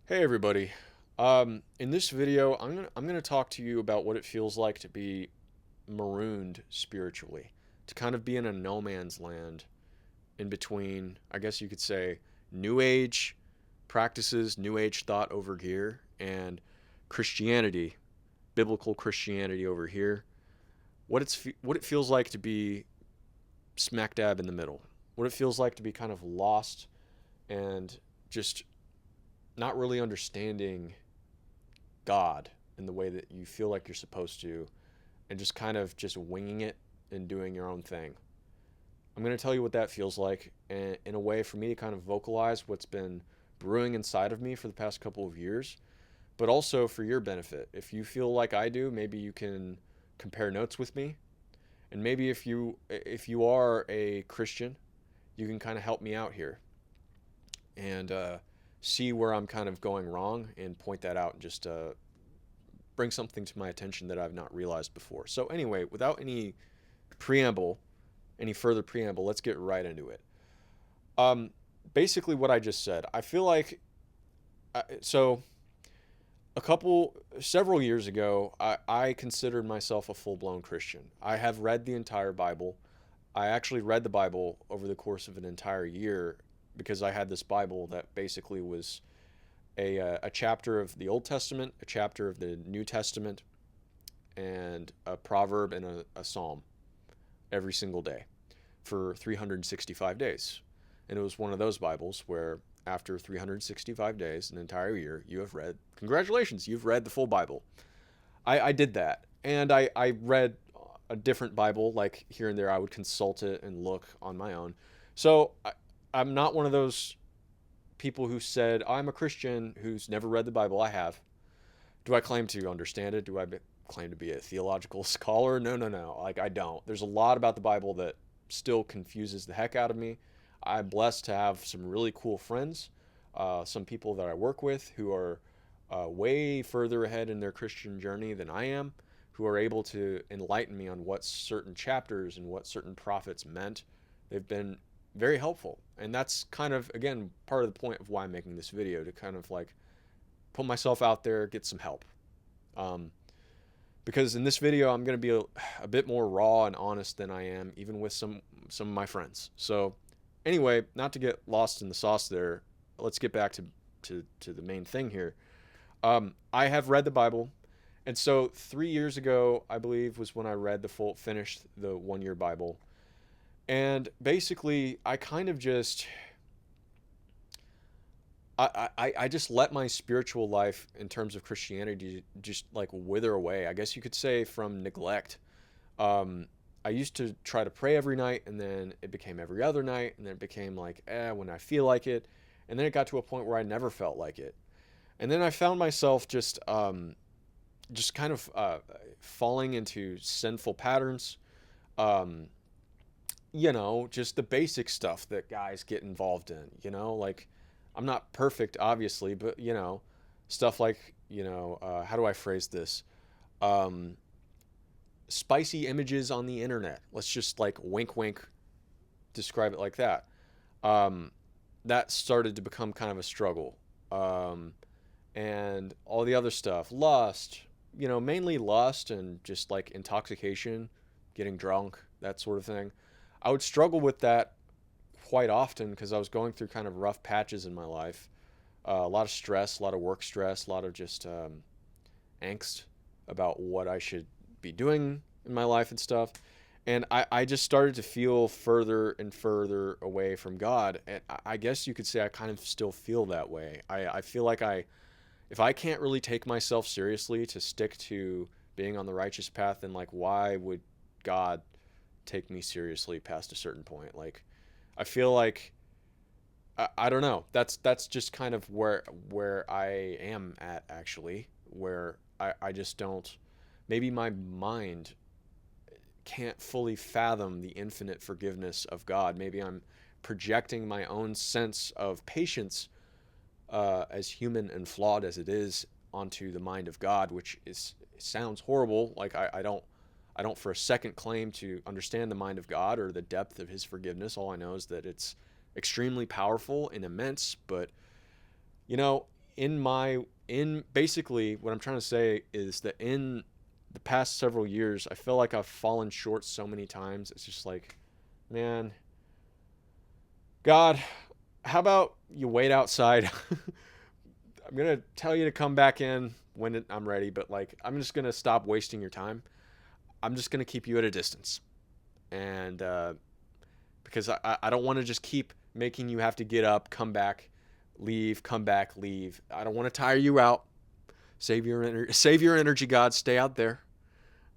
Hey everybody. In this video, I'm gonna talk to you about what it feels like to be marooned spiritually, to kind of be in a no man's land in between, I guess you could say, New Age practices, New Age thought over here, and Christianity, biblical Christianity over here. What it feels like to be smack dab in the middle. What it feels like to be kind of lost and just not really understanding God in the way that you feel like you're supposed to, and just kind of just winging it and doing your own thing. I'm going to tell you what that feels like, and in a way for me to kind of vocalize what's been brewing inside of me for the past couple of years, but also for your benefit. If you feel like I do, maybe you can compare notes with me, and maybe if you are a Christian, you can kind of help me out here and see where I'm kind of going wrong and point that out and just bring something to my attention that I've not realized before. So, anyway, without preamble, any further preamble, let's get right into it. Um, Basically, what I just said, I feel like so several years ago, I considered myself a full blown Christian. I have read the entire Bible. I actually read the Bible over the course of an entire year because I had this Bible that basically was a chapter of the Old Testament, a chapter of the New Testament, and a proverb and a psalm every single day for 365 days. And it was one of those Bibles where after 365 days, an entire year, you have read, congratulations, you've read the full Bible. I did that. And I read a different Bible, like here and there. I would consult it and look on my own. So I'm not one of those people who said, I'm a Christian who's never read the Bible. I have. Do I claim to understand it? Do I claim to be a theological scholar? No, no, no. Like, I don't. There's a lot about the Bible that still confuses the heck out of me. I'm blessed to have some really cool friends, some people that I work with who are way further ahead in their Christian journey than I am, who are able to enlighten me on what certain chapters and what certain prophets meant. They've been very helpful. And that's kind of, again, part of the point of why I'm making this video, to kind of like put myself out there, get some help. Um, because in this video, I'm going to be a bit more raw and honest than I am, even with some of my friends. So anyway, not to get lost in the sauce there, let's get back to the main thing here. I have read the Bible. And so 3 years ago, I believe, was when I finished the 1 year Bible. And basically, I kind of just, I just let my spiritual life in terms of Christianity just like wither away. I guess you could say from neglect. I used to try to pray every night, and then it became every other night, and then it became like, when I feel like it. And then it got to a point where I never felt like it. And then I found myself just kind of falling into sinful patterns. Um, just the basic stuff that guys get involved in, like I'm not perfect, obviously, but, stuff like, how do I phrase this? Um, Spicy images on the internet. Let's just like wink, wink, describe it like that. Um, that started to become kind of a struggle. Um, and all the other stuff, lust, mainly lust and just like intoxication, getting drunk, that sort of thing. I would struggle with that quite often because I was going through kind of rough patches in my life. A lot of stress, a lot of work stress, a lot of just angst about what I should be doing in my life and stuff. And I just started to feel further and further away from God. And I guess you could say I kind of still feel that way. I feel like if I can't really take myself seriously to stick to being on the righteous path, then like, why would God take me seriously past a certain point? Like, I feel like I don't know. That's just kind of where I am at, actually, where I just don't, maybe my mind can't fully fathom the infinite forgiveness of God. Maybe I'm projecting my own sense of patience, as human and flawed as it is, onto the mind of God, which sounds horrible. Like, I don't for a second claim to understand the mind of God or the depth of his forgiveness. All I know is that it's extremely powerful and immense. But, you know, in basically what I'm trying to say is that in the past several years, I feel like I've fallen short so many times. It's just like, man, God, how about you wait outside? I'm gonna tell you to come back in when I'm ready, but like, I'm just gonna stop wasting your time. I'm just gonna keep you at a distance, and because I don't want to just keep making you have to get up, come back, leave, come back, leave. I don't want to tire you out. Save your energy, God. Stay out there.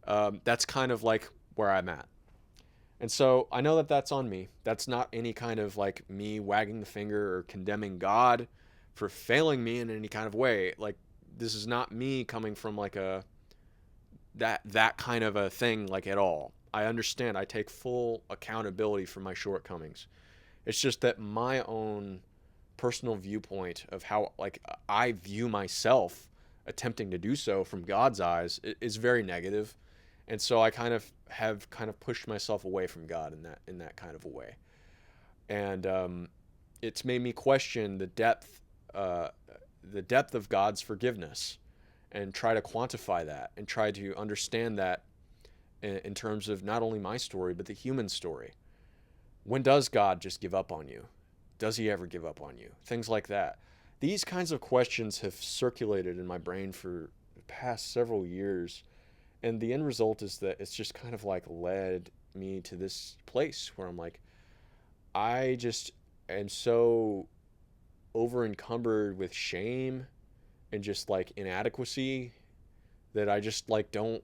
That's kind of like where I'm at. And so I know that that's on me. That's not any kind of like me wagging the finger or condemning God for failing me in any kind of way. Like, this is not me coming from like a that kind of a thing like at all. I understand. I take full accountability for my shortcomings. It's just that my own personal viewpoint of how like I view myself attempting to do so from God's eyes is very negative. And so I kind of pushed myself away from God in that kind of a way. And it's made me question the depth of God's forgiveness, and try to quantify that and try to understand that in terms of not only my story but the human story. When does God just give up on you? Does he ever give up on you? Things like that. These kinds of questions have circulated in my brain for the past several years, and the end result is that it's just kind of like led me to this place where I'm like, I just am so over encumbered with shame and just like inadequacy that I just like don't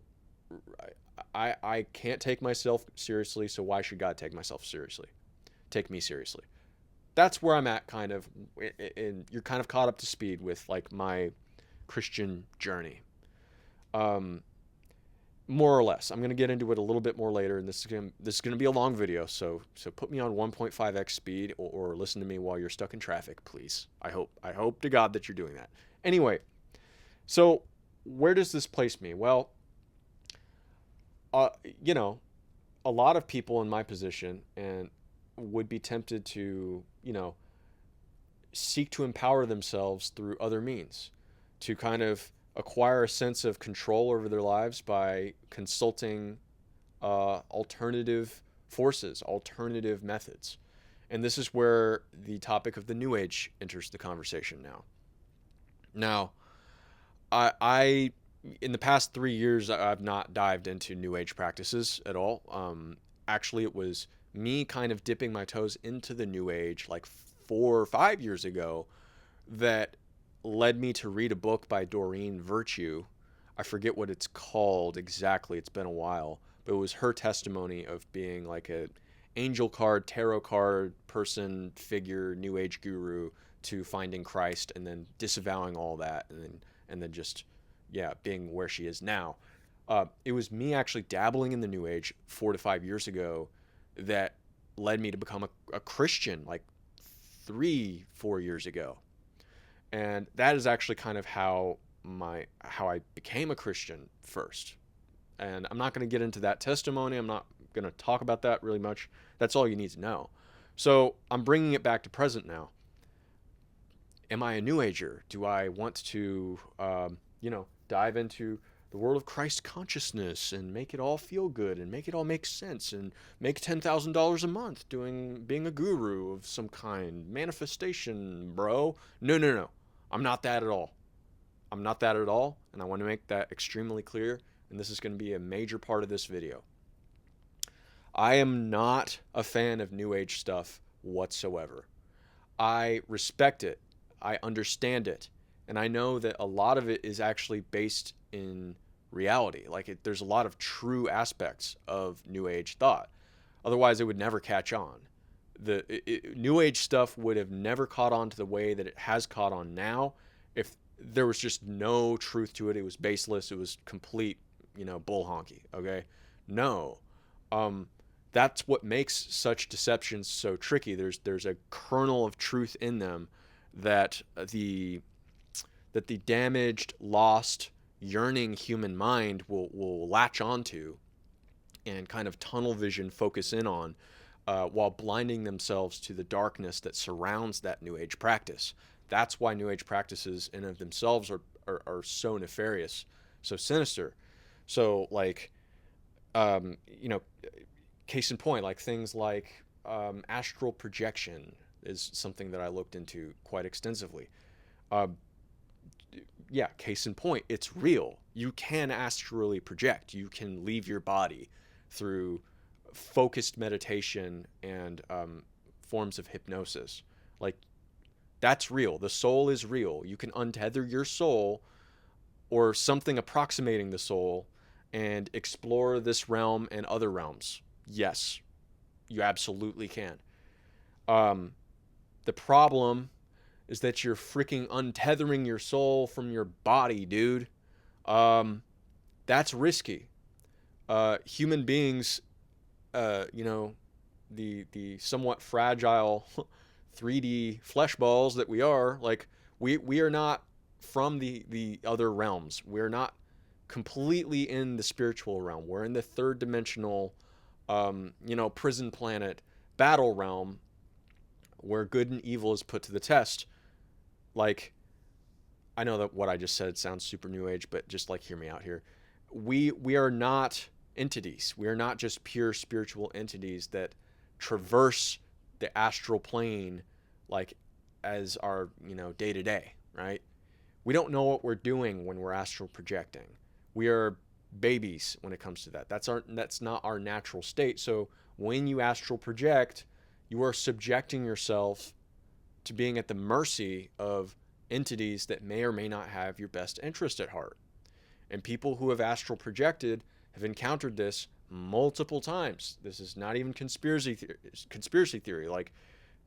I can't take myself seriously, so why should God take myself seriously? Take me seriously. That's where I'm at, kind of, and you're kind of caught up to speed with like my Christian journey. Um, More or less. I'm going to get into it a little bit more later, and this is going to be a long video, so put me on 1.5x speed, or listen to me while you're stuck in traffic, please. I hope to God that you're doing that. Anyway, so where does this place me? Well, uh, you know, a lot of people in my position and would be tempted to, seek to empower themselves through other means, to kind of acquire a sense of control over their lives by consulting alternative forces, alternative methods. And this is where the topic of the New Age enters the conversation now. Now, I in the past 3 years, I've not dived into New Age practices at all. Actually, it was me kind of dipping my toes into the New Age like 4 or 5 years ago that led me to read a book by Doreen Virtue. I forget what it's called exactly. It's been a while, but it was her testimony of being like a angel card, tarot card person, figure, New Age guru, to finding Christ and then disavowing all that, and then just, yeah, being where she is now. It was me actually dabbling in the New Age 4 to 5 years ago that led me to become a Christian like 3, 4 years ago. And that is actually kind of how I became a Christian first. And I'm not going to get into that testimony. I'm not going to talk about that really much. That's all you need to know. So I'm bringing it back to present now. Am I a New Ager? Do I want to, dive into the world of Christ consciousness and make it all feel good and make it all make sense and make $10,000 a month being a guru of some kind, manifestation, bro? No, no, no. I'm not that at all. I'm not that at all, and I want to make that extremely clear, and this is going to be a major part of this video. I am not a fan of New Age stuff whatsoever. I respect it. I understand it. And I know that a lot of it is actually based in reality. Like, there's a lot of true aspects of New Age thought. Otherwise, it would never catch on. New Age stuff would have never caught on to the way that it has caught on now if there was just no truth to it. It was baseless. It was complete, bull honky. Okay? No. That's what makes such deceptions so tricky. There's a kernel of truth in them that the damaged, lost, yearning human mind will latch onto and kind of tunnel vision focus in on, while blinding themselves to the darkness that surrounds that New Age practice. that's why New Age practices in of themselves are so nefarious, so sinister. So like, you know, case in point, like things like astral projection is something that I looked into quite extensively. Uh, yeah, case in point, it's real. You can astrally project. You can leave your body through focused meditation and forms of hypnosis. Like, that's real. The soul is real. You can untether your soul or something approximating the soul and explore this realm and other realms. Yes, you absolutely can. Um, the problem is that you're freaking untethering your soul from your body, dude. Um, that's risky. Human beings, you know, the somewhat fragile 3D flesh balls that we are, like we are not from the other realms. We're not completely in the spiritual realm. We're in the third dimensional, you know, prison planet battle realm where good and evil is put to the test. Like, I know that what I just said sounds super new age, but just like hear me out here. We are not entities. We are not just pure spiritual entities that traverse the astral plane like as our, you know, day to day, right? We don't know what we're doing when we're astral projecting. We are babies when it comes to that. That's not our natural state. So when you astral project, you are subjecting yourself to being at the mercy of entities that may or may not have your best interest at heart. And people who have astral projected have encountered this multiple times. This is not even conspiracy theory. Like,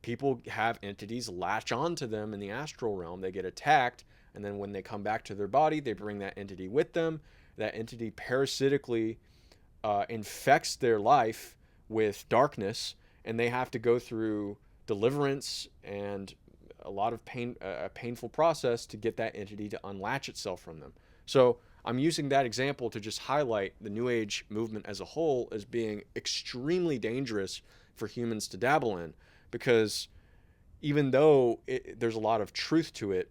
people have entities latch onto them in the astral realm. They get attacked, and then when they come back to their body, they bring that entity with them. That entity parasitically infects their life with darkness, and they have to go through deliverance and a lot of pain, a painful process to get that entity to unlatch itself from them. So I'm using that example to just highlight the New Age movement as a whole as being extremely dangerous for humans to dabble in, because even though there's a lot of truth to it,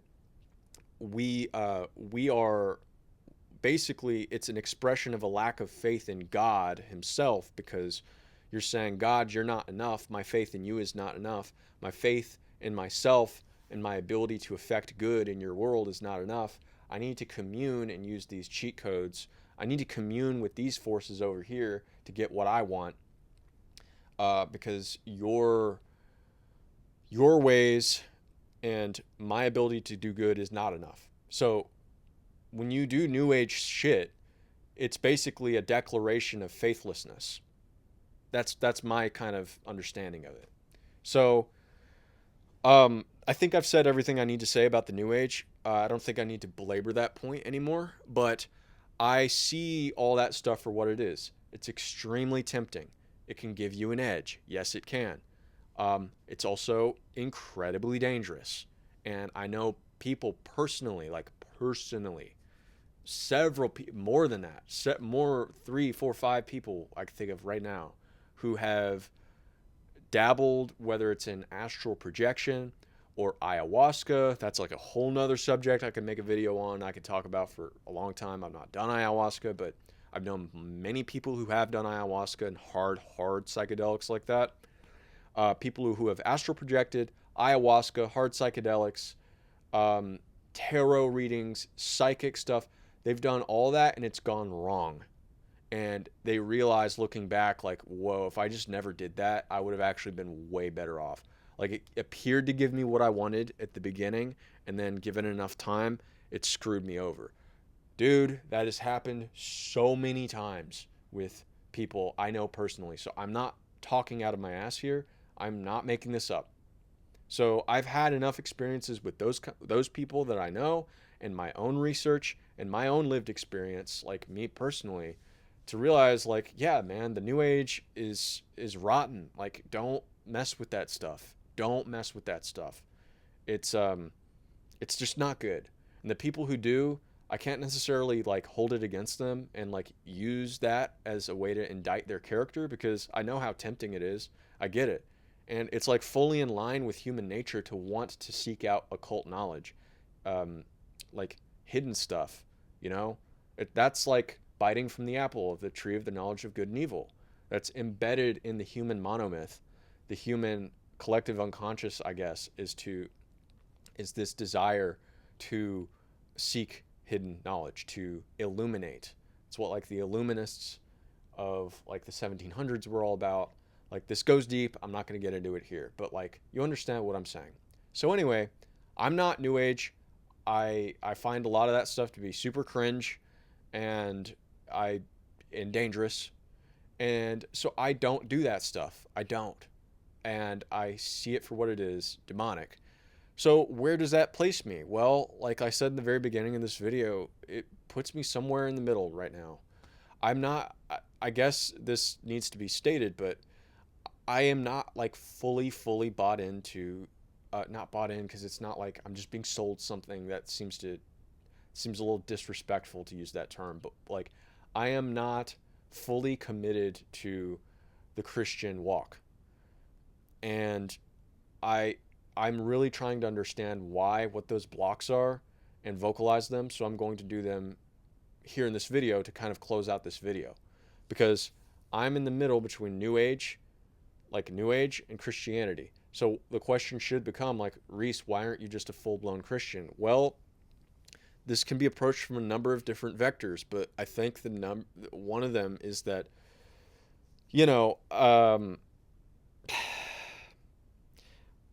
we are basically, it's an expression of a lack of faith in God himself, because you're saying, God, you're not enough. My faith in you is not enough. My faith in myself and my ability to affect good in your world is not enough. I need to commune and use these cheat codes. I need to commune with these forces over here to get what I want, because your ways and my ability to do good is not enough. So when you do New Age shit, it's basically a declaration of faithlessness. That's my kind of understanding of it. So I think I've said everything I need to say about the New Age. I don't think I need to belabor that point anymore, but I see all that stuff for what it is. It's extremely tempting. It can give you an edge. Yes, it can. It's also incredibly dangerous. And I know people personally, several people, more than that, more 3, 4, 5 people I can think of right now who have dabbled, whether it's in astral projection or ayahuasca. That's like a whole nother subject I could make a video on. I could talk about for a long time. I've not done ayahuasca, but I've known many people who have done ayahuasca and hard psychedelics like that. People who have astral projected, ayahuasca, hard psychedelics, tarot readings, psychic stuff. They've done all that and it's gone wrong. And they realize looking back, like, whoa, if I just never did that, I would have actually been way better off. Like, it appeared to give me what I wanted at the beginning, and then given enough time, it screwed me over. Dude, that has happened so many times with people I know personally. So I'm not talking out of my ass here. I'm not making this up. So I've had enough experiences with those people that I know, and my own research and my own lived experience, like me personally, to realize, like, yeah, man, the New Age is rotten. Like, don't mess with that stuff. Don't mess with that stuff. It's just not good. And the people who do, I can't necessarily like hold it against them and like use that as a way to indict their character, because I know how tempting it is. I get it. And it's like fully in line with human nature to want to seek out occult knowledge, um, like hidden stuff, you know? That's like biting from the apple of the tree of the knowledge of good and evil. That's embedded in the human monomyth, the human collective unconscious, I guess, is this desire to seek hidden knowledge, to illuminate. It's what like the illuminists of like the 1700s were all about. Like this goes deep. I'm not going to get into it here, but like you understand what I'm saying. So anyway, I'm not new age. I find a lot of that stuff to be super cringe and I and dangerous. And so I don't do that stuff. I don't. And I see it for what it is, demonic. So where does that place me? Well, like I said in the very beginning of this video, it puts me somewhere in the middle right now. I'm not, I guess this needs to be stated, but I am not like fully bought into, not bought in because it's not like I'm just being sold something that seems a little disrespectful to use that term, but like I am not fully committed to the Christian walk. And I I'm really trying to understand what those blocks are and vocalize them, so I'm going to do them here in this video to kind of close out this video because I'm in the middle between New Age, like New Age and Christianity. So the question should become like, Reese, why aren't you just a full-blown Christian? Well, this can be approached from a number of different vectors, but I think one of them is that, you know,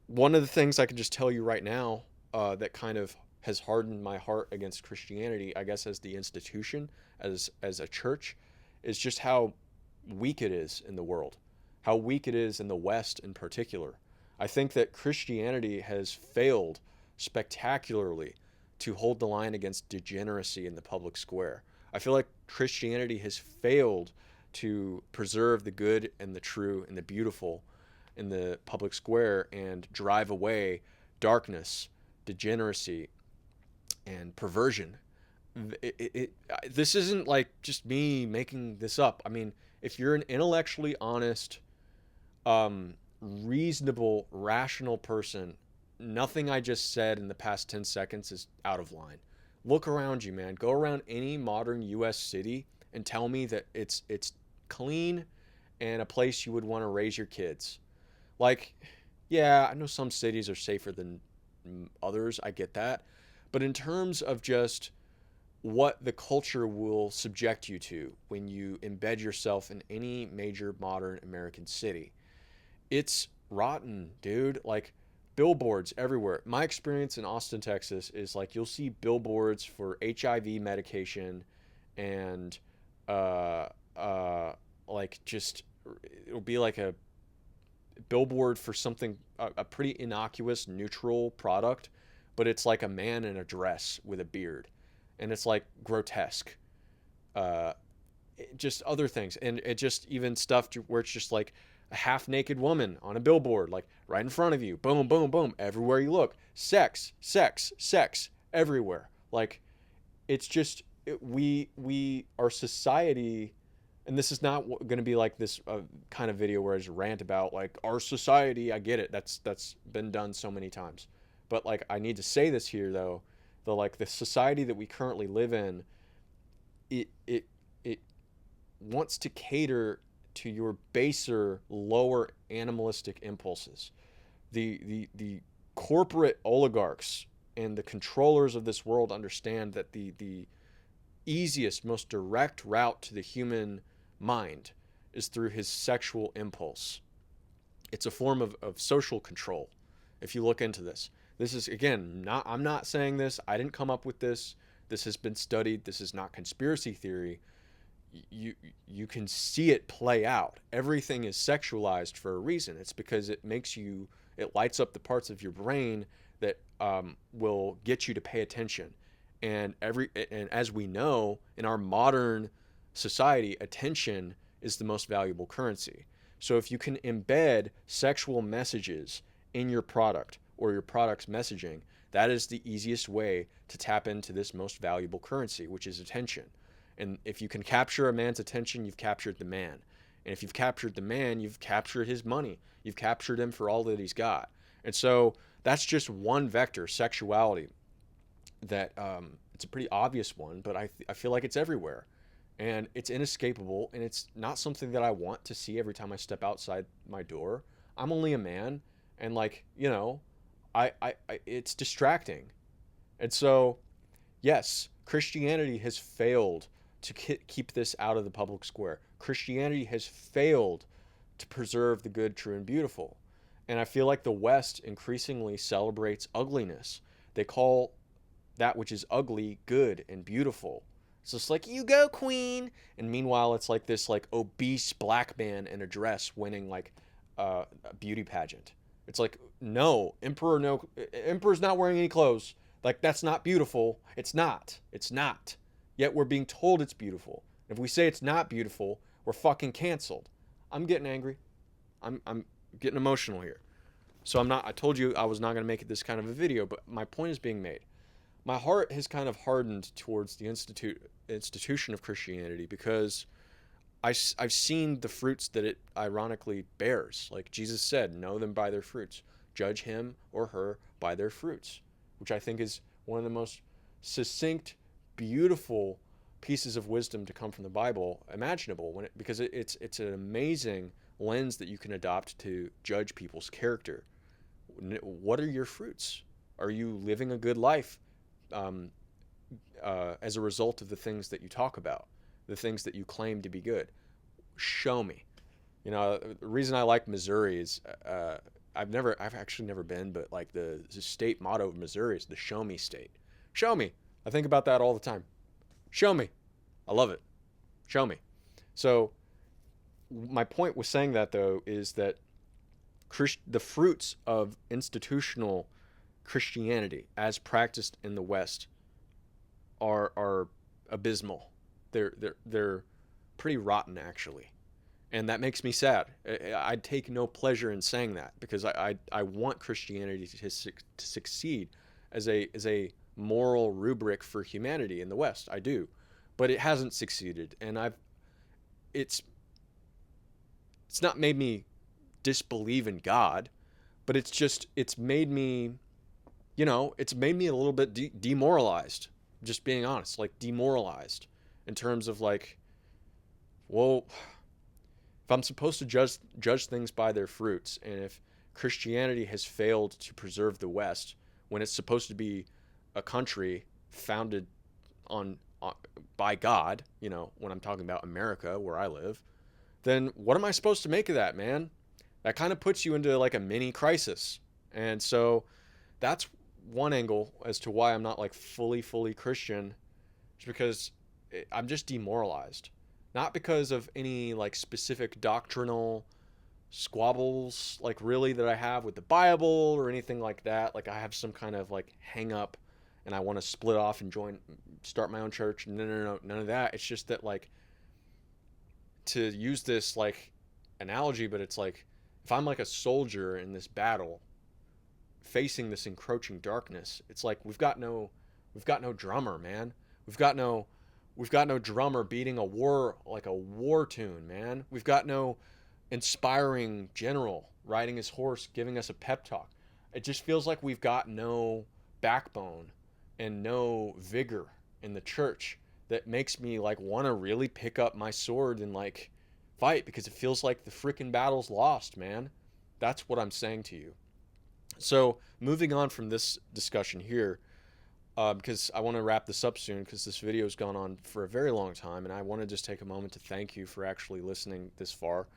one of the things I can just tell you right now that kind of has hardened my heart against Christianity, I guess, as the institution, as a church, is just how weak it is in the world, how weak it is in the West in particular. I think that Christianity has failed spectacularly to hold the line against degeneracy in the public square. I feel like Christianity has failed to preserve the good and the true and the beautiful in the public square and drive away darkness, degeneracy, and perversion. This isn't like just me making this up. I mean, if you're an intellectually honest, reasonable, rational person, nothing I just said in the past 10 seconds is out of line. Look around you, man. Go around any modern US city and tell me that it's clean and a place you would want to raise your kids. Like, yeah, I know some cities are safer than others. I get that. But in terms of just what the culture will subject you to when you embed yourself in any major modern American city, it's rotten, dude. Like, billboards everywhere. My experience in Austin, Texas is like you'll see billboards for HIV medication and like just it'll be like a billboard for something a pretty innocuous neutral product, but it's like a man in a dress with a beard and it's like grotesque. Just other things, and it just even stuff where it's just like a half naked woman on a billboard, like right in front of you, boom boom boom, everywhere you look, sex sex sex everywhere. Like it's just our society. And this is not going to be like this kind of video where I just rant about like our society. I get it. That's been done so many times. But like I need to say this here though, the society that we currently live in, it wants to cater to your baser, lower animalistic impulses. The corporate oligarchs and the controllers of this world understand that the easiest, most direct route to the human mind is through his sexual impulse. It's a form of social control. If you look into this is again I'm not saying this, I didn't come up with this has been studied, this is not conspiracy theory. You can see it play out. Everything is sexualized for a reason. It's because it lights up the parts of your brain that will get you to pay attention. And as we know, in our modern society, attention is the most valuable currency. So if you can embed sexual messages in your product or your product's messaging, that is the easiest way to tap into this most valuable currency, which is attention. And if you can capture a man's attention, you've captured the man. And if you've captured the man, you've captured his money. You've captured him for all that he's got. And so that's just one vector, sexuality, that it's a pretty obvious one, but I feel like it's everywhere. And it's inescapable, and it's not something that I want to see every time I step outside my door. I'm only a man, and like, it's distracting. And so, yes, Christianity has failed to keep this out of the public square. Christianity has failed to preserve the good, true, and beautiful. And I feel like the West increasingly celebrates ugliness. They call that which is ugly good and beautiful. So it's like, you go, queen. And meanwhile, it's like this like obese black man in a dress winning like a beauty pageant. It's like, no, emperor's not wearing any clothes. Like, that's not beautiful. It's not. It's not. Yet we're being told it's beautiful. If we say it's not beautiful, we're fucking canceled. I'm getting angry. I'm getting emotional here. So I told you I was not going to make it this kind of a video, but my point is being made. My heart has kind of hardened towards the institution of Christianity because I've seen the fruits that it ironically bears. Like Jesus said, know them by their fruits. Judge him or her by their fruits, which I think is one of the most succinct, beautiful pieces of wisdom to come from the Bible imaginable, because it's an amazing lens that you can adopt to judge people's character. What are your fruits? Are you living a good life as a result of the things that you talk about, the things that you claim to be good? Show me. The reason I like Missouri is I've actually never been, but like the state motto of Missouri is the show me state. Show me. I think about that all the time. Show me. I love it. Show me. So my point with saying that, though, is that the fruits of institutional Christianity as practiced in the West are abysmal. They're pretty rotten, actually. And that makes me sad. I take no pleasure in saying that because I want Christianity to succeed as a moral rubric for humanity in the West. I do. But it hasn't succeeded, and it's not made me disbelieve in God, but it's made me, it's made me a little bit demoralized, just being honest, like demoralized in terms of like, well, if I'm supposed to judge things by their fruits, and if Christianity has failed to preserve the West when it's supposed to be a country founded by God, when I'm talking about America, where I live, then what am I supposed to make of that, man? That kind of puts you into like a mini crisis. And so that's one angle as to why I'm not like fully Christian, just because I'm just demoralized. Not because of any like specific doctrinal squabbles, like really that I have with the Bible or anything like that. Like I have some kind of like hang up and I want to split off and start my own church. No, none of that. It's just that, like, to use this like analogy, but it's like if I'm like a soldier in this battle facing this encroaching darkness, it's like we've got no drummer, man. We've got no drummer beating a war tune, man. We've got no inspiring general riding his horse giving us a pep talk. It just feels like we've got no backbone and no vigor in the church that makes me like want to really pick up my sword and like fight, because it feels like the freaking battle's lost, man. That's what I'm saying to you. So moving on from this discussion here, because I want to wrap this up soon, because this video has gone on for a very long time, and I want to just take a moment to thank you for actually listening this far.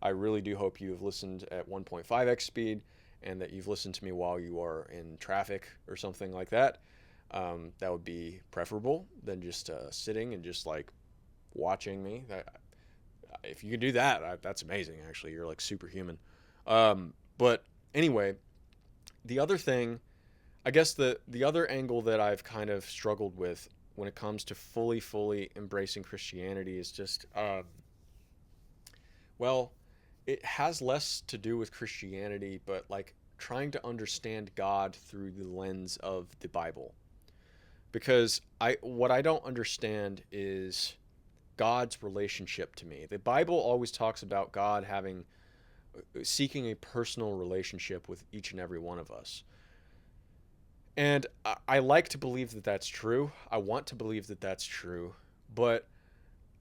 I really do hope you have listened at 1.5x speed, and that you've listened to me while you are in traffic or something like that. That would be preferable than just sitting and just like watching me. If you could do that, that's amazing. Actually, you're like superhuman. But anyway, the other thing, I guess the other angle that I've kind of struggled with when it comes to fully embracing Christianity is just, well, it has less to do with Christianity, but like trying to understand God through the lens of the Bible. Because what I don't understand is God's relationship to me. The Bible always talks about God seeking a personal relationship with each and every one of us. And I like to believe that that's true. I want to believe that that's true. But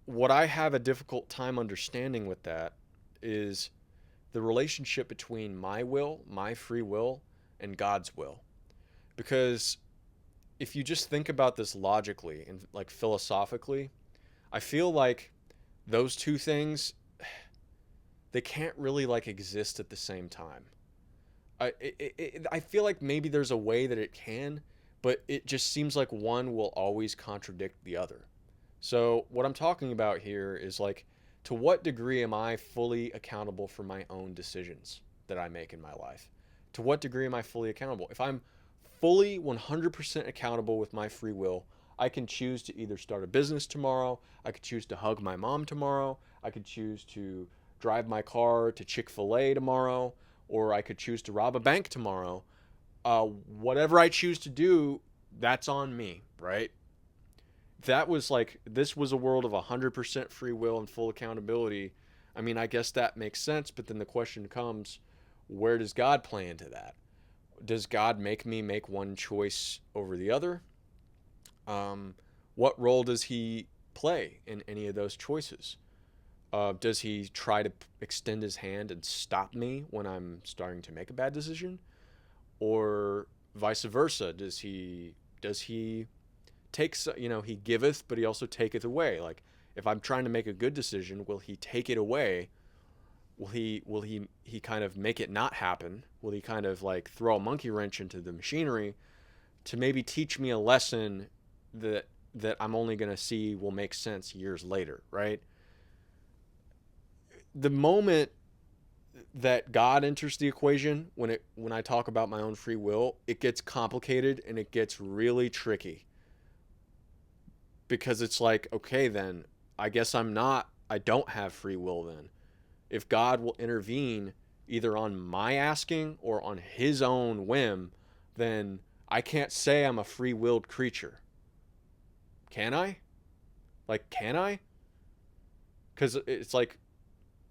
what I have a difficult time understanding with that is the relationship between my will, my free will, and God's will. Because if you just think about this logically and like philosophically, I feel like those two things, they can't really like exist at the same time. I feel like maybe there's a way that it can, but it just seems like one will always contradict the other. So what I'm talking about here is like, to what degree am I fully accountable for my own decisions that I make in my life? To what degree am I fully accountable? If I'm fully 100% accountable with my free will, I can choose to either start a business tomorrow, I could choose to hug my mom tomorrow, I could choose to drive my car to Chick-fil-A tomorrow, or I could choose to rob a bank tomorrow. Whatever I choose to do, that's on me, right? That was like, this was a world of 100% free will and full accountability. I mean, I guess that makes sense, but then the question comes, where does God play into that? Does God make me make one choice over the other? What role does he play in any of those choices? Does he try to extend his hand and stop me when I'm starting to make a bad decision? Or vice versa? Does he takes, he giveth, but he also taketh away. Like, if I'm trying to make a good decision, will he take it away? Will he kind of make it not happen? Will he kind of like throw a monkey wrench into the machinery to maybe teach me a lesson that I'm only going to see will make sense years later, right? The moment that God enters the equation, when I talk about my own free will, it gets complicated and it gets really tricky. Because it's like, okay, then I guess I don't have free will then. If God will intervene either on my asking or on his own whim, then I can't say I'm a free-willed creature. Can I? Like, can I? Because it's like,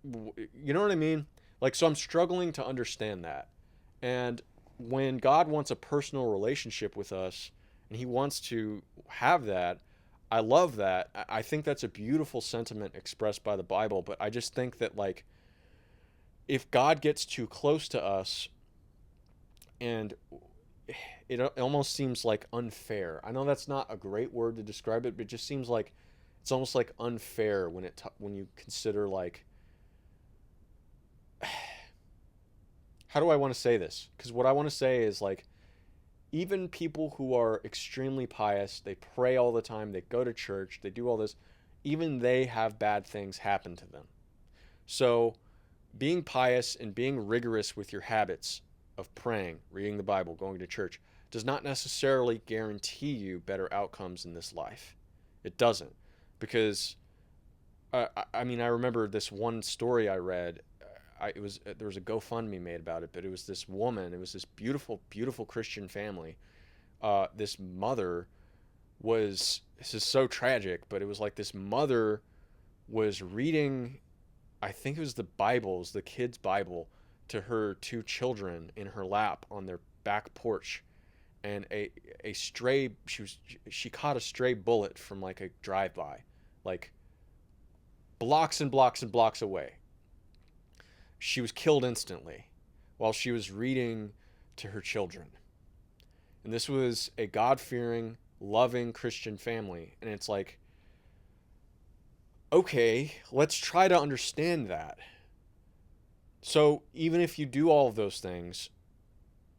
you know what I mean? Like, so I'm struggling to understand that. And when God wants a personal relationship with us and he wants to have that, I love that. I think that's a beautiful sentiment expressed by the Bible, but I just think that, like, if God gets too close to us, and it almost seems like unfair. I know that's not a great word to describe it, but it just seems like it's almost like unfair when you consider, like, how do I want to say this? Because what I want to say is, like, even people who are extremely pious, they pray all the time, they go to church, they do all this, even they have bad things happen to them. So being pious and being rigorous with your habits of praying, reading the Bible, going to church, does not necessarily guarantee you better outcomes in this life. It doesn't. Because, I mean, I remember this one story I read. There was a GoFundMe made about it, but it was this woman. It was this beautiful, beautiful Christian family. This mother this is so tragic, but it was like this mother was reading, I think it was the kid's Bible, to her two children in her lap on their back porch, and she caught a stray bullet from like a drive-by, like blocks and blocks and blocks away. She was killed instantly while she was reading to her children. And this was a God-fearing, loving Christian family. And it's like, okay, let's try to understand that. So even if you do all of those things,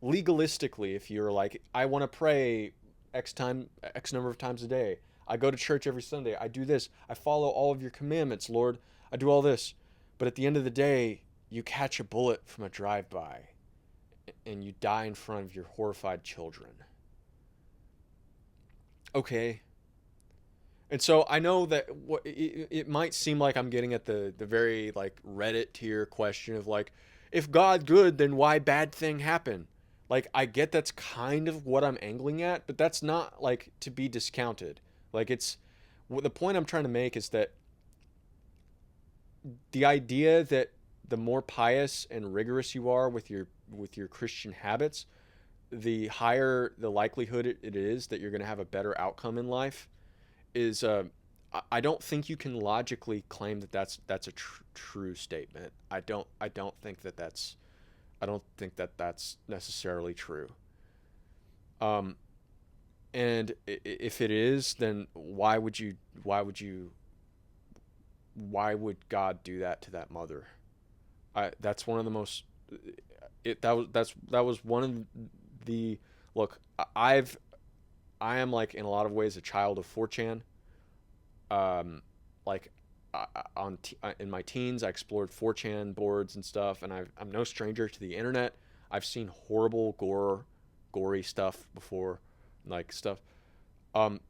legalistically, if you're like, I want to pray X number of times a day, I go to church every Sunday, I do this, I follow all of your commandments, Lord, I do all this. But at the end of the day, you catch a bullet from a drive-by and you die in front of your horrified children. Okay. And so I know that it might seem like I'm getting at the very like Reddit tier question of like, if God good, then why bad thing happen? Like, I get that's kind of what I'm angling at, but that's not like to be discounted. Like, the point I'm trying to make is that the idea that the more pious and rigorous you are with your Christian habits, the higher the likelihood it is that you're going to have a better outcome in life is I don't think you can logically claim that that's a true statement. I don't think that that's necessarily true. Um, and if it is, then why would God do that to that mother? That's one of the most it that was one of the look. I am like in a lot of ways a child of 4chan. Like in my teens, I explored 4chan boards and stuff, and I'm no stranger to the internet. I've seen horrible gory stuff before, like stuff. Um,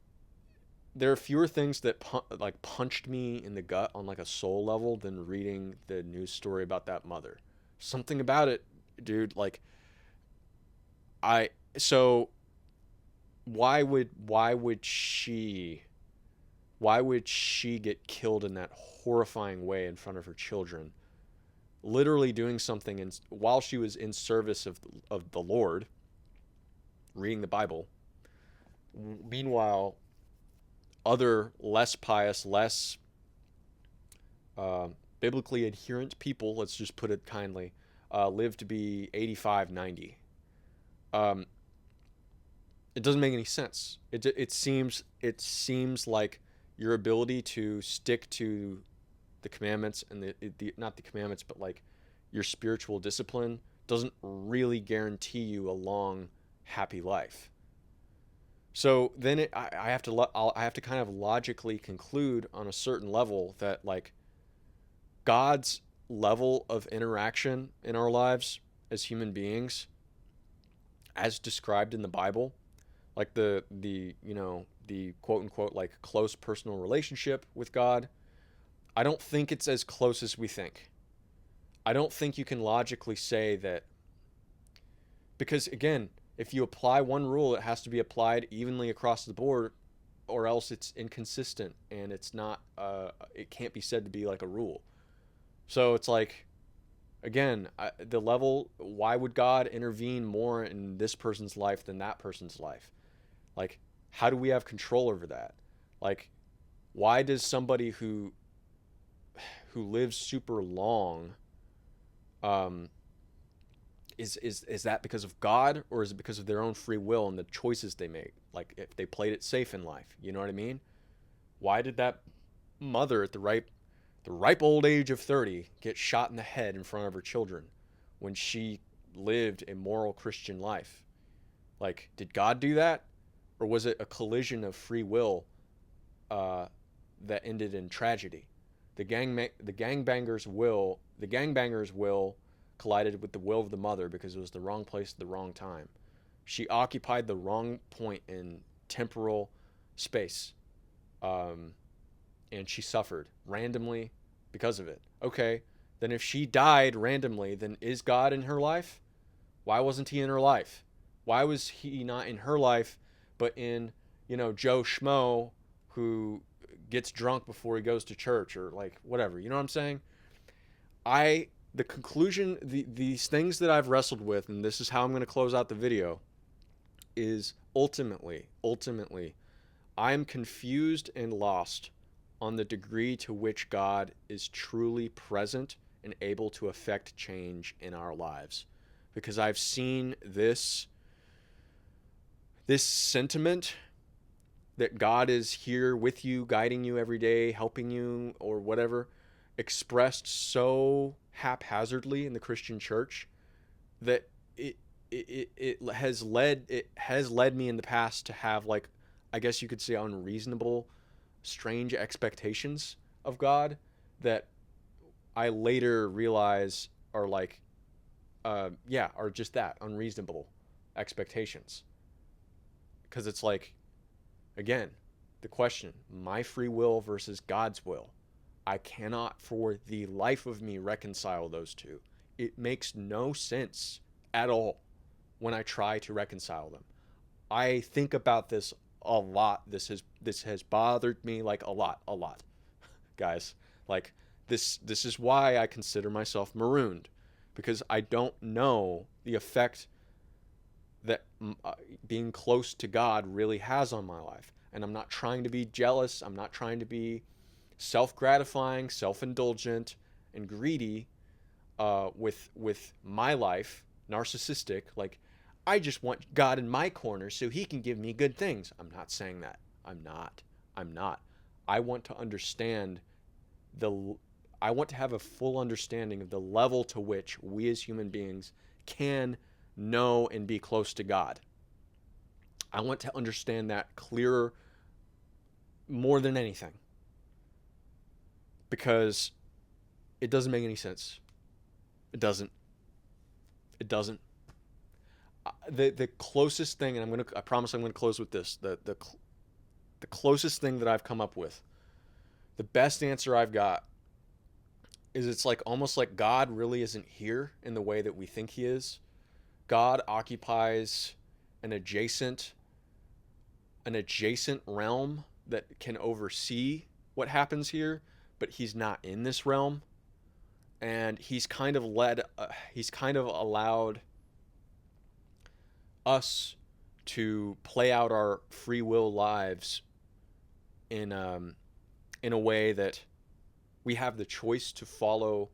there are fewer things that like punched me in the gut on like a soul level than reading the news story about that mother. Something about it, dude. Like I so why would she get killed in that horrifying way in front of her children? Literally doing something while she was in service of the Lord, reading the Bible. Meanwhile, other less pious, less uh, biblically adherent people, let's just put it kindly, live to be 85, 90. Um, it doesn't make any sense. It seems like your ability to stick to the commandments and the not the commandments, but like your spiritual discipline doesn't really guarantee you a long, happy life. So then I have to kind of logically conclude on a certain level that like God's level of interaction in our lives as human beings, as described in the Bible, like the the quote unquote like close personal relationship with God, I don't think it's as close as we think. I don't think you can logically say that, because again, if you apply one rule, it has to be applied evenly across the board, or else it's inconsistent and it's not. It can't be said to be like a rule. So it's like, again, the level. Why would God intervene more in this person's life than that person's life? Like, how do we have control over that? Like, why does somebody who lives super long, um, is that because of God, or is it because of their own free will and the choices they make? Like if they played it safe in life, you know what I mean? Why did that mother at the ripe old age of 30 get shot in the head in front of her children when she lived a moral Christian life? Like, did God do that, or was it a collision of free will uh, that ended in tragedy? The gangbangers' will collided with the will of the mother because it was the wrong place at the wrong time. She occupied the wrong point in temporal space, um, and she suffered randomly because of it. Okay, then if she died randomly, then is God in her life? Why wasn't he in her life? Why was he not in her life, but in, Joe Schmo who gets drunk before he goes to church, or like whatever? You know what I'm saying? The conclusion, these things that I've wrestled with, and this is how I'm going to close out the video, is ultimately, I'm confused and lost on the degree to which God is truly present and able to affect change in our lives. Because I've seen this sentiment that God is here with you, guiding you every day, helping you, or whatever, expressed so haphazardly in the Christian church that it has led me in the past to have, like, I guess you could say, unreasonable, strange expectations of God that I later realize are like are just that, unreasonable expectations. Because it's like, again, the question, my free will versus God's will. I cannot for the life of me reconcile those two. It makes no sense at all when I try to reconcile them. I think about this a lot. This has bothered me like a lot, guys. Like, This is why I consider myself marooned, because I don't know the effect that being close to God really has on my life. And I'm not trying to be jealous. I'm not trying to be self-gratifying, self-indulgent, and greedy with my life, narcissistic. Like, I just want God in my corner so he can give me good things. I'm not saying that. I'm not. I'm not. I want to understand the I want to have a full understanding of the level to which we as human beings can know and be close to God. I want to understand that clearer more than anything, because it doesn't make any sense. It doesn't. It doesn't. The closest thing, and I promise I'm gonna close with this. The closest thing that I've come up with, the best answer I've got, is it's like almost like God really isn't here in the way that we think he is. God occupies an adjacent realm that can oversee what happens here, but he's not in this realm. And he's kind of allowed us to play out our free will lives in a way that we have the choice to follow,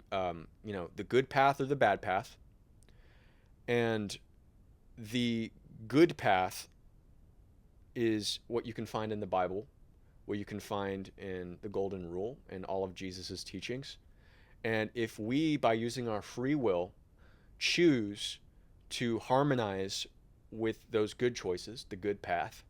the good path or the bad path. And the good path is what you can find in the Bible, what you can find in the Golden Rule and all of Jesus's teachings. And if we, by using our free will, choose to harmonize with those good choices, the good path,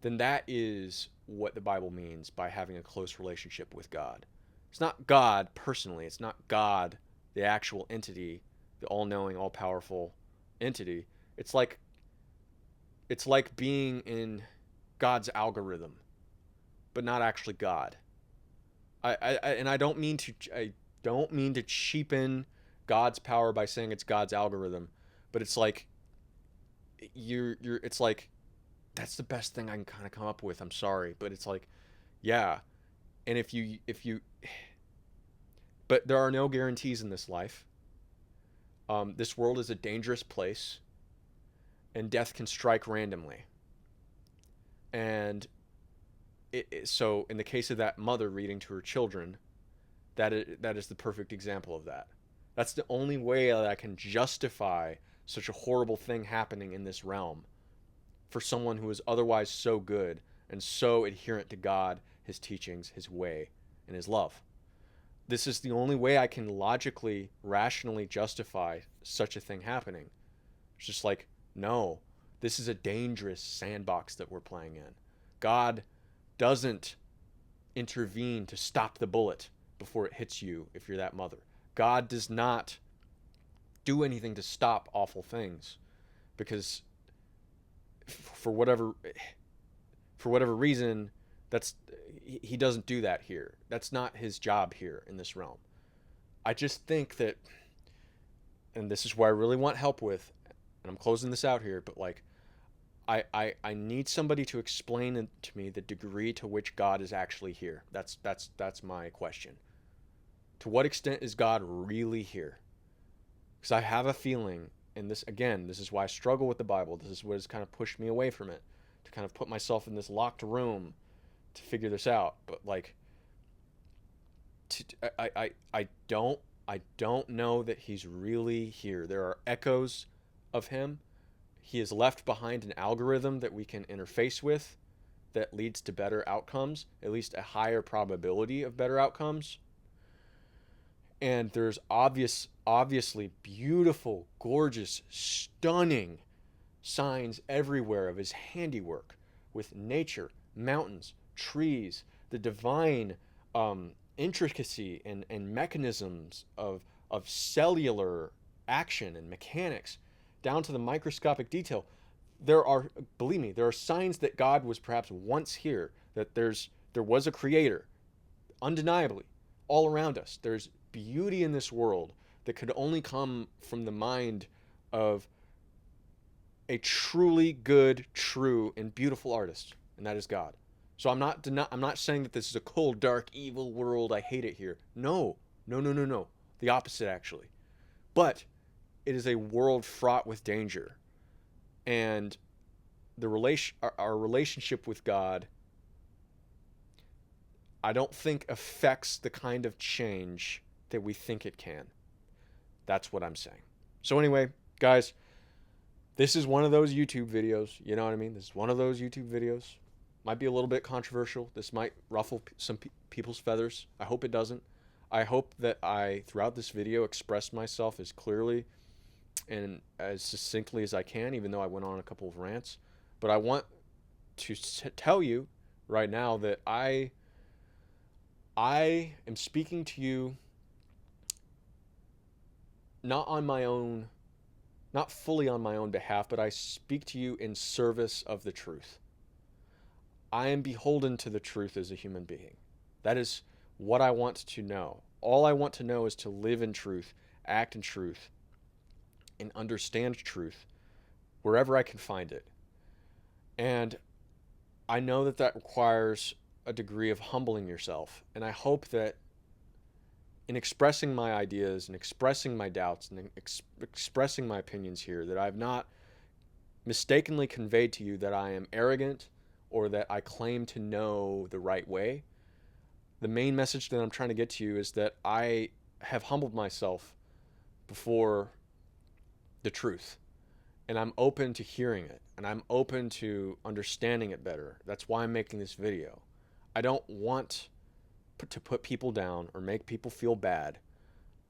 then that is what the Bible means by having a close relationship with God. It's not God personally. It's not God, the actual entity, the all-knowing, all-powerful entity. It's like being in God's algorithm, but not actually God. I don't mean to cheapen God's power by saying it's God's algorithm, but it's like it's like that's the best thing I can kind of come up with. I'm sorry, but it's like, yeah. And but there are no guarantees in this life. This world is a dangerous place, and death can strike randomly. And so in the case of that mother reading to her children, that is the perfect example of that. That's the only way that I can justify such a horrible thing happening in this realm for someone who is otherwise so good and so adherent to God, his teachings, his way, and his love. This is the only way I can logically, rationally justify such a thing happening. It's just like, no, this is a dangerous sandbox that we're playing in. God doesn't intervene to stop the bullet before it hits you if you're that mother. God does not do anything to stop awful things, because for whatever reason, he doesn't do that here. That's not his job here in this realm. I just think that, and this is where I really want help with, and I'm closing this out here, but like, I need somebody to explain to me the degree to which God is actually here. That's my question. To what extent is God really here? Because I have a feeling, and this is why I struggle with the Bible. This is what has kind of pushed me away from it, to kind of put myself in this locked room to figure this out. But like, I don't know that he's really here. There are echoes of him. He has left behind an algorithm that we can interface with that leads to better outcomes, at least a higher probability of better outcomes. And there's obviously beautiful, gorgeous, stunning signs everywhere of his handiwork with nature, mountains, trees, the divine intricacy and mechanisms of cellular action and mechanics, down to the microscopic detail. Believe me, there are signs that God was perhaps once here, that there was a creator, undeniably, all around us. There's beauty in this world that could only come from the mind of a truly good, true, and beautiful artist, and that is God. So I'm not saying that this is a cold, dark, evil world. I hate it here. No, no, no, no, no. The opposite, actually. But it is a world fraught with danger, and our relationship with God, I don't think affects the kind of change that we think it can. That's what I'm saying. So anyway, guys, this is one of those YouTube videos. You know what I mean? This is one of those YouTube videos. Might be a little bit controversial. This might ruffle some people's feathers. I hope it doesn't. I hope that I, throughout this video, expressed myself as clearly and as succinctly as I can, even though I went on a couple of rants. But I want to tell you right now that I am speaking to you not on my own, not fully on my own behalf, but I speak to you in service of the truth. I am beholden to the truth as a human being. That is what I want to know. All I want to know is to live in truth, act in truth, and understand truth wherever I can find it. And I know that that requires a degree of humbling yourself. And I hope that in expressing my ideas and expressing my doubts and expressing my opinions here, that I've not mistakenly conveyed to you that I am arrogant or that I claim to know the right way. The main message that I'm trying to get to you is that I have humbled myself before the truth, and I'm open to hearing it, and I'm open to understanding it better. That's why I'm making this video. I don't want to put people down or make people feel bad.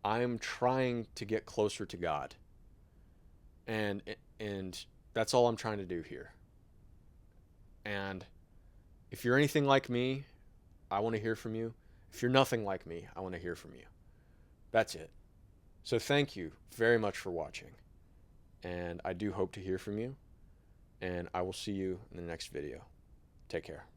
I'm trying to get closer to God, and that's all I'm trying to do here. And if you're anything like me, I want to hear from you. If you're nothing like me, I want to hear from you. That's it. So thank you very much for watching. And I do hope to hear from you. And I will see you in the next video. Take care.